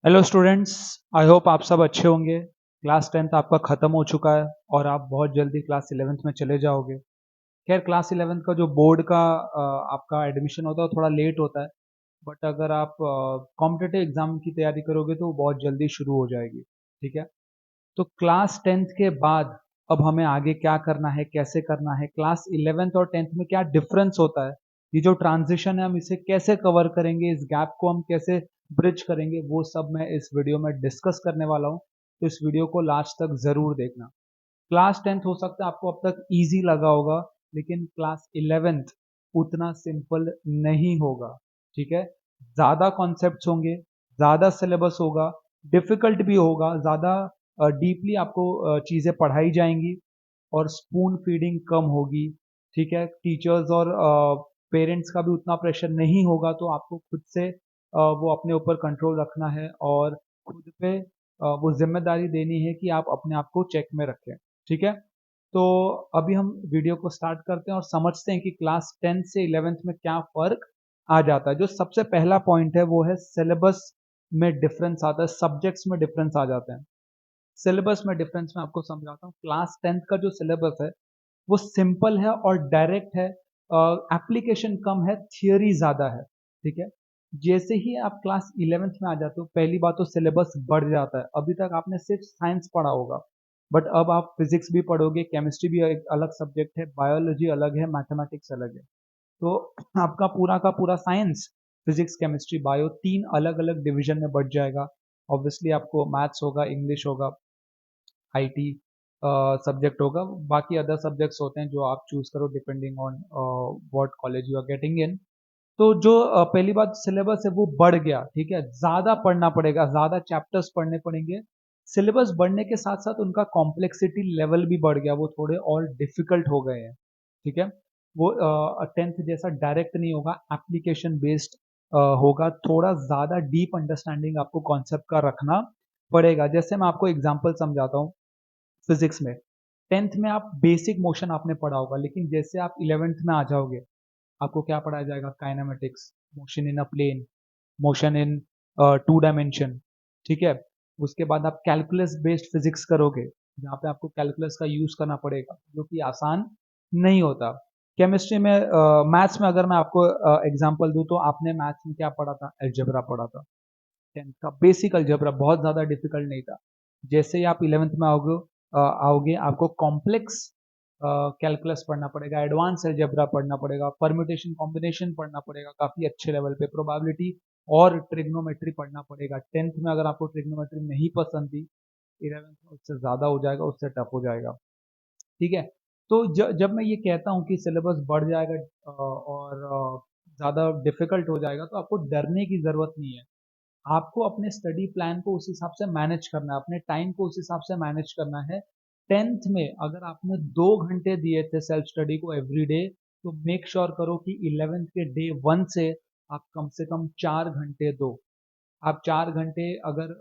Hello students. I hope आप सब अच्छे होंगे। क्लास टेंथ आपका ख़त्म हो चुका है और आप बहुत जल्दी क्लास इलेवेंथ में चले जाओगे। खैर क्लास इलेवेंथ का जो बोर्ड का आपका एडमिशन होता है वो थोड़ा लेट होता है। बट अगर आप कॉम्पिटिटिव एग्जाम की तैयारी करोगे तो वो बहुत जल्दी शुरू हो जाएगी। ठीक है। तो क्लास टेंथ के बाद अब हमें आगे क्या करना है, कैसे करना है, क्लास इलेवेंथ और टेंथ में क्या डिफरेंस होता है, ये जो ट्रांजिशन है हम इसे कैसे कवर करेंगे, इस गैप को हम कैसे ब्रिज करेंगे, वो सब मैं इस वीडियो में डिस्कस करने वाला हूँ। तो इस वीडियो को लास्ट तक जरूर देखना। क्लास टेंथ हो सकता है आपको अब तक इजी लगा होगा, लेकिन क्लास इलेवेंथ उतना सिंपल नहीं होगा। ठीक है। ज्यादा कॉन्सेप्ट्स होंगे, ज्यादा सिलेबस होगा, डिफिकल्ट भी होगा, ज्यादा डीपली आपको चीजें पढ़ाई जाएंगी और स्पून फीडिंग कम होगी। ठीक है। टीचर्स और पेरेंट्स का भी उतना प्रेशर नहीं होगा, तो आपको खुद से वो अपने ऊपर कंट्रोल रखना है और खुद पे वो जिम्मेदारी देनी है कि आप अपने आप को चेक में रखें। ठीक है। तो अभी हम वीडियो को स्टार्ट करते हैं और समझते हैं कि क्लास टेंथ से इलेवेंथ में क्या फर्क आ जाता है। जो सबसे पहला पॉइंट है वो है सिलेबस में डिफरेंस आता है, सब्जेक्ट्स में डिफरेंस आ जाते हैं। सिलेबस में डिफरेंस मैं आपको समझाता हूँ। क्लास टेंथ का जो सिलेबस है वो सिंपल है और डायरेक्ट है। एप्लीकेशन कम है, थियोरी ज्यादा है। ठीक है। जैसे ही आप क्लास इलेवेंथ में आ जाते हो, पहली बात तो सिलेबस बढ़ जाता है। अभी तक आपने सिर्फ साइंस पढ़ा होगा, बट अब आप फिजिक्स भी पढ़ोगे, केमिस्ट्री भी एक अलग सब्जेक्ट है, बायोलॉजी अलग है, मैथमेटिक्स अलग है। तो आपका पूरा का पूरा साइंस, फिजिक्स केमिस्ट्री बायो, तीन अलग अलग डिवीजन में बढ़ जाएगा। ऑब्वियसली आपको मैथ्स होगा, इंग्लिश होगा, आईटी सब्जेक्ट होगा, बाकी अदर सब्जेक्ट्स होते हैं जो आप चूज करो depending on what college you are getting in. तो जो पहली बात सिलेबस है वो बढ़ गया। ठीक है। ज्यादा पढ़ना पड़ेगा, ज्यादा चैप्टर्स पढ़ने पड़ेंगे। सिलेबस बढ़ने के साथ साथ उनका कॉम्प्लेक्सिटी लेवल भी बढ़ गया, वो थोड़े और डिफिकल्ट हो गए हैं। ठीक है। वो टेंथ जैसा डायरेक्ट नहीं होगा, एप्लीकेशन बेस्ड होगा। थोड़ा ज्यादा डीप अंडरस्टैंडिंग आपको कॉन्सेप्ट का रखना पड़ेगा। जैसे मैं आपको एग्जांपल समझाता हूँ। फिजिक्स में टेंथ में आप बेसिक मोशन आपने पढ़ा होगा, लेकिन जैसे आप इलेवेंथ में आ जाओगे आपको क्या पढ़ाया जाएगा, kinematics, motion in a plane, motion in two dimension. ठीक है। उसके बाद आप कैलकुलस बेस्ड फिजिक्स करोगे, जहाँ पे आपको कैलकुलस का यूज करना पड़ेगा, जो कि आसान नहीं होता। केमिस्ट्री में, मैथ्स में अगर मैं आपको एग्जांपल दूं, तो आपने मैथ्स में क्या पढ़ा था, अलजेब्रा पढ़ा था। टेंथ का बेसिक अलजेब्रा बहुत ज्यादा डिफिकल्ट नहीं था। जैसे ही आप इलेवेंथ में आओगे आपको कॉम्प्लेक्स कैलकुलस पढ़ना पड़ेगा, एडवांस अलजेब्रा पढ़ना पड़ेगा, परम्यूटेशन कॉम्बिनेशन पढ़ना पड़ेगा काफी अच्छे लेवल पे, प्रोबेबिलिटी और ट्रिग्नोमेट्री पढ़ना पड़ेगा। टेंथ में अगर आपको ट्रिग्नोमेट्री नहीं पसंद थी, इलेवेंथ में उससे ज्यादा हो जाएगा, उससे टफ हो जाएगा। ठीक है। तो जब मैं ये कहता हूँ कि सिलेबस बढ़ जाएगा और ज्यादा डिफिकल्ट हो जाएगा, तो आपको डरने की जरूरत नहीं है। आपको अपने स्टडी प्लान को उस हिसाब से मैनेज करना है, अपने टाइम को उस हिसाब से मैनेज करना है। टेंथ में अगर आपने 2 घंटे दिए थे सेल्फ स्टडी को एवरी डे, तो मेक श्योर करो कि इलेवेंथ के डे वन से आप कम से कम 4 घंटे दो। आप 4 घंटे अगर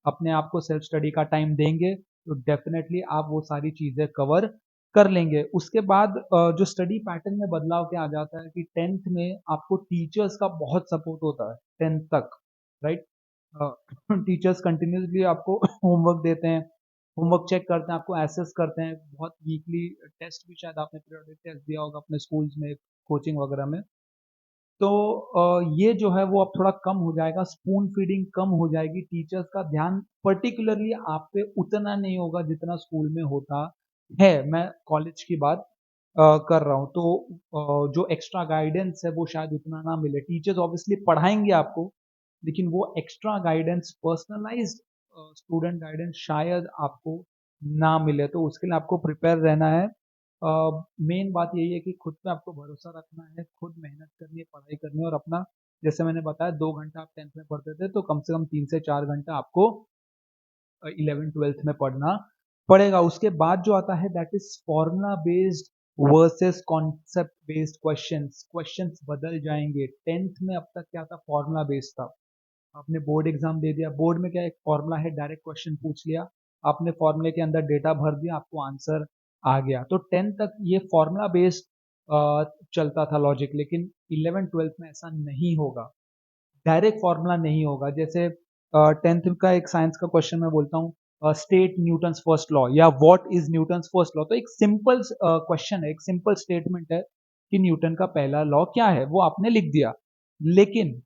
अपने आप को सेल्फ स्टडी का टाइम देंगे, तो डेफिनेटली आप वो सारी चीजें कवर कर लेंगे। उसके बाद जो स्टडी पैटर्न में बदलाव क्या आ जाता है कि टेंथ में आपको टीचर्स का बहुत सपोर्ट होता है टेंथ तक। राइट। टीचर्स कंटिन्यूसली आपको होमवर्क देते हैं, होमवर्क चेक करते हैं, आपको एसेस करते हैं बहुत वीकली। टेस्ट भी शायद आपने पीरियोडिक टेस्ट दिया होगा अपने स्कूल्स में, कोचिंग वगैरह में। तो ये जो है वो अब थोड़ा कम हो जाएगा, स्पून फीडिंग कम हो जाएगी, टीचर्स का ध्यान पर्टिकुलरली आप पे उतना नहीं होगा जितना स्कूल में होता है। मैं कॉलेज की बात कर रहा हूँ। तो जो एक्स्ट्रा गाइडेंस है वो शायद उतना ना मिले। टीचर्स ऑब्वियसली पढ़ाएंगे आपको, लेकिन वो extra guidance, personalised student guidance शायद आपको ना मिले। तो उसके लिए आपको प्रिपेयर रहना है। मेन बात यही है कि खुद पे आपको भरोसा रखना है, खुद मेहनत करनी है, पढ़ाई करनी है, और अपना, जैसे मैंने बताया, 2 घंटा आप टेंथ में पढ़ते थे, तो कम से कम 3 से 4 घंटा आपको इलेवेंथ ट्वेल्थ में पढ़ना पड़ेगा। उसके बाद जो आता है that is formula based versus concept based questions. Questions बदल जाएंगे। टेंथ में अब तक क्या था, फॉर्मूला बेस्ड था। आपने बोर्ड एग्जाम दे दिया, बोर्ड में क्या एक फॉर्मूला है, डायरेक्ट क्वेश्चन पूछ लिया, आपने फॉर्मूले के अंदर डेटा भर दिया, आपको आंसर आ गया। तो टेंथ तक ये फॉर्मूला बेस्ड चलता था लॉजिक, लेकिन इलेवन ट्वेल्थ में ऐसा नहीं होगा, डायरेक्ट फॉर्मूला नहीं होगा। जैसे 10th का एक साइंस का क्वेश्चन मैं बोलता हूँ, स्टेट न्यूटन्स फर्स्ट लॉ या what is Newton's first law. तो एक सिंपल क्वेश्चन है, एक सिंपल स्टेटमेंट है कि न्यूटन का पहला लॉ क्या है, वो आपने लिख दिया। लेकिन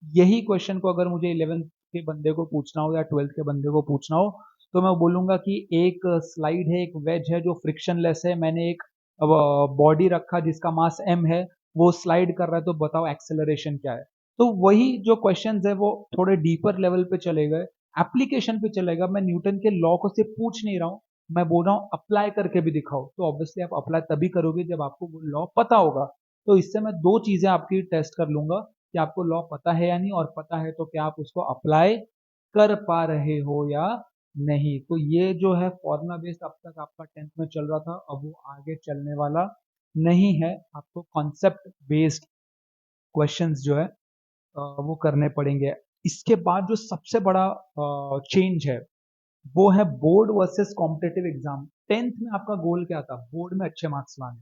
यही क्वेश्चन को अगर मुझे 11th के बंदे को पूछना हो या 12th के बंदे को पूछना हो, तो मैं बोलूंगा कि एक स्लाइड है, एक वेज है जो फ्रिक्शनलेस है, मैंने एक बॉडी रखा जिसका मास m है, वो स्लाइड कर रहा है, तो बताओ एक्सेलरेशन क्या है। तो वही जो क्वेश्चंस है वो थोड़े डीपर लेवल पे चले गए, एप्लीकेशन पे चलेगा। मैं न्यूटन के लॉ को सिर्फ पूछ नहीं रहा हूँ, मैं बोल रहा हूँ अप्लाई करके भी दिखाओ। तो ऑब्वियसली आप अप्लाई तभी करोगे जब आपको वो लॉ पता होगा। तो इससे मैं दो चीजें आपकी टेस्ट कर लूंगा कि आपको लॉ पता है या नहीं, और पता है तो क्या आप उसको अप्लाई कर पा रहे हो या नहीं। तो ये जो है फॉर्मुला बेस्ड अब तक आपका 10th में चल रहा था, अब वो आगे चलने वाला नहीं है। आपको कॉन्सेप्ट बेस्ड क्वेश्चंस जो है वो करने पड़ेंगे। इसके बाद जो सबसे बड़ा चेंज है वो है board versus competitive exam. 10th में आपका गोल क्या था? बोर्ड में अच्छे मार्क्स लाने,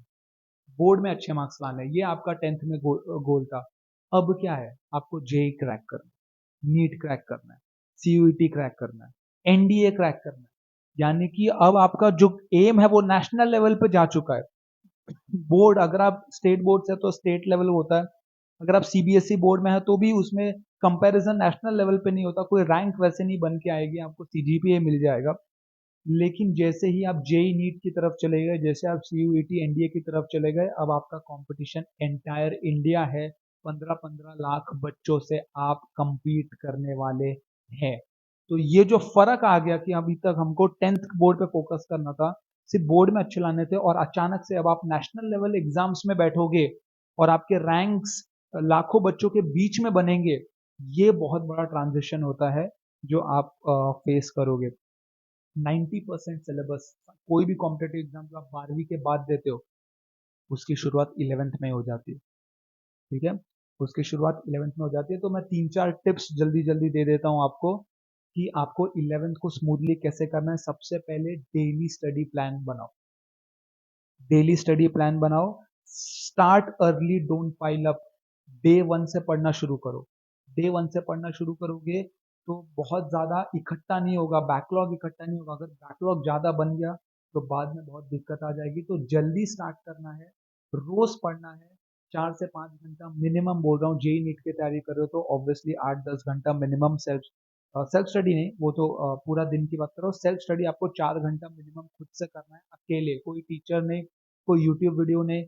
बोर्ड में अच्छे मार्क्स लाने, ये आपका 10th में गोल था। अब क्या है? आपको जेई क्रैक करना है, नीट क्रैक करना है, सीयूईटी क्रैक करना है, एनडीए क्रैक करना है। यानी कि अब आपका जो एम है वो नेशनल लेवल पे जा चुका है। बोर्ड, अगर आप स्टेट बोर्ड से तो स्टेट लेवल होता है, अगर आप सीबीएसई बोर्ड में है तो भी उसमें कंपैरिजन नेशनल लेवल पे नहीं होता, कोई रैंक वैसे नहीं बन के आएगी, आपको सीजीपीए मिल जाएगा। लेकिन जैसे ही आप जेई नीट की तरफ चले गए, जैसे आप सीयूईटी एनडीए की तरफ चले गए, अब आपका कंपटीशन एंटायर इंडिया है। 15-15 लाख बच्चों से आप compete करने वाले हैं। तो ये जो फर्क आ गया कि अभी तक हमको 10th बोर्ड पे फोकस करना था, सिर्फ बोर्ड में अच्छे लाने थे, और अचानक से अब आप नेशनल लेवल एग्जाम्स में बैठोगे और आपके रैंक्स लाखों बच्चों के बीच में बनेंगे। ये बहुत बड़ा ट्रांजिशन होता है जो आप फेस करोगे। 90% सिलेबस, कोई भी कॉम्पिटेटिव एग्जाम जो आप 12वीं के बाद देते हो उसकी शुरुआत 11th में हो जाती है। ठीक है, उसकी शुरुआत 11th में हो जाती है। तो मैं 3-4 टिप्स जल्दी जल्दी दे देता हूं आपको कि आपको 11th को स्मूथली कैसे करना है। सबसे पहले डेली स्टडी प्लान बनाओ, डेली स्टडी प्लान बनाओ। Start early, don't pile up. Day one से पढ़ना शुरू करो। डे वन से पढ़ना शुरू करोगे तो बहुत ज्यादा इकट्ठा नहीं होगा, बैकलॉग इकट्ठा नहीं होगा। अगर बैकलॉग ज्यादा बन गया तो बाद में बहुत दिक्कत आ जाएगी। तो जल्दी स्टार्ट करना है, रोज पढ़ना है। 4 से 5 घंटा मिनिमम बोल रहा हूँ। जेई नीट की तैयारी कर रहे हो तो ऑब्वियसली 8-10 घंटा मिनिमम सेल्फ स्टडी नहीं, वो तो पूरा दिन की बात करो। सेल्फ स्टडी आपको 4 घंटा मिनिमम खुद से करना है, अकेले, कोई टीचर नहीं, कोई यूट्यूब वीडियो नहीं,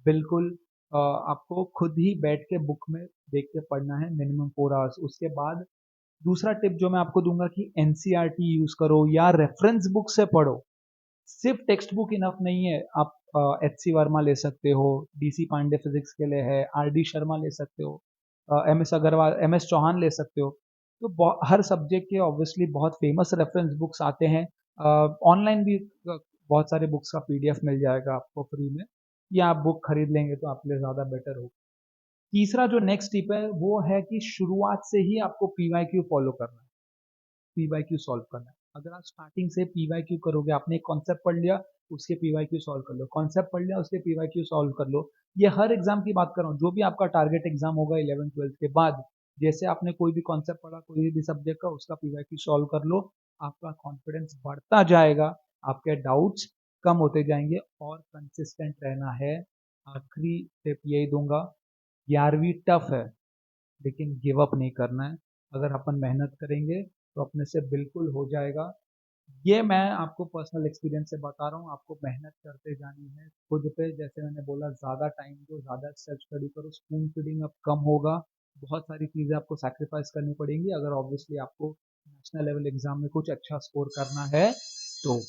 बिल्कुल आपको खुद ही बैठ के बुक में देख के पढ़ना है मिनिमम 4 आवर्स। उसके बाद दूसरा टिप जो मैं आपको दूंगा कि एनसीईआरटी यूज करो या रेफरेंस बुक से पढ़ो। सिर्फ टेक्स्ट बुक इनफ नहीं है। आप एच सी वर्मा ले सकते हो, डीसी पांडे फिजिक्स के लिए है, आर डी शर्मा ले सकते हो, M S Agarwal, M S Chauhan ले सकते हो। तो हर सब्जेक्ट के ऑब्वियसली बहुत फेमस रेफरेंस बुक्स आते हैं। ऑनलाइन भी बहुत सारे बुक्स का पीडीएफ मिल जाएगा आपको फ्री में, या आप बुक खरीद लेंगे तो आपके लिए ज़्यादा बेटर होगा। तीसरा जो नेक्स्ट टिप है वो है कि शुरुआत से ही आपको पीवाईक्यू फॉलो करना है, पीवाईक्यू सॉल्व करना है। अगर आप स्टार्टिंग से पीवाईक्यू करोगे, आपने एक कॉन्सेप्ट पढ़ लिया उसके पीवाईक्यू सॉल्व कर लो, कॉन्सेप्ट पढ़ लिया उसके पीवाईक्यू सॉल्व कर लो। ये हर एग्जाम की बात कर रहा हूँ, जो भी आपका टारगेट एग्जाम होगा 11th-12th के बाद, जैसे आपने कोई भी कॉन्सेप्ट पढ़ा कोई भी सब्जेक्ट का, उसका पीवाईक्यू सॉल्व कर लो। आपका कॉन्फिडेंस बढ़ता जाएगा, आपके डाउट्स कम होते जाएंगे, और कंसिस्टेंट रहना है। आखिरी टिप यही दूंगा, 11वीं टफ है लेकिन गिव अप नहीं करना है। अगर अपन मेहनत करेंगे तो अपने से बिल्कुल हो जाएगा। ये मैं आपको पर्सनल एक्सपीरियंस से बता रहा हूँ, आपको मेहनत करते जानी है खुद पे। जैसे मैंने बोला, ज़्यादा टाइम दो, ज़्यादा सेल्फ स्टडी करो, स्पून फीडिंग अब कम होगा। बहुत सारी चीज़ें आपको सैक्रिफाइस करनी पड़ेंगी अगर ऑब्वियसली आपको नेशनल लेवल एग्जाम में कुछ अच्छा स्कोर करना है तो।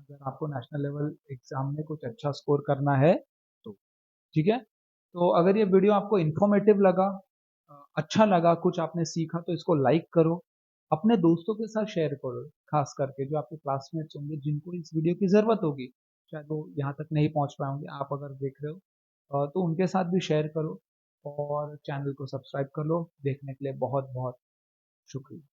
अगर आपको नेशनल लेवल एग्जाम में कुछ अच्छा स्कोर करना है तो, ठीक है। तो अगर ये वीडियो आपको इन्फॉर्मेटिव लगा, अच्छा लगा, कुछ आपने सीखा, तो इसको लाइक करो, अपने दोस्तों के साथ शेयर करो, खास करके जो आपके क्लासमेट्स होंगे जिनको इस वीडियो की ज़रूरत होगी। शायद वो यहाँ तक नहीं पहुँच पाए होंगे, आप अगर देख रहे हो तो उनके साथ भी शेयर करो, और चैनल को सब्सक्राइब कर लो। देखने के लिए बहुत बहुत शुक्रिया।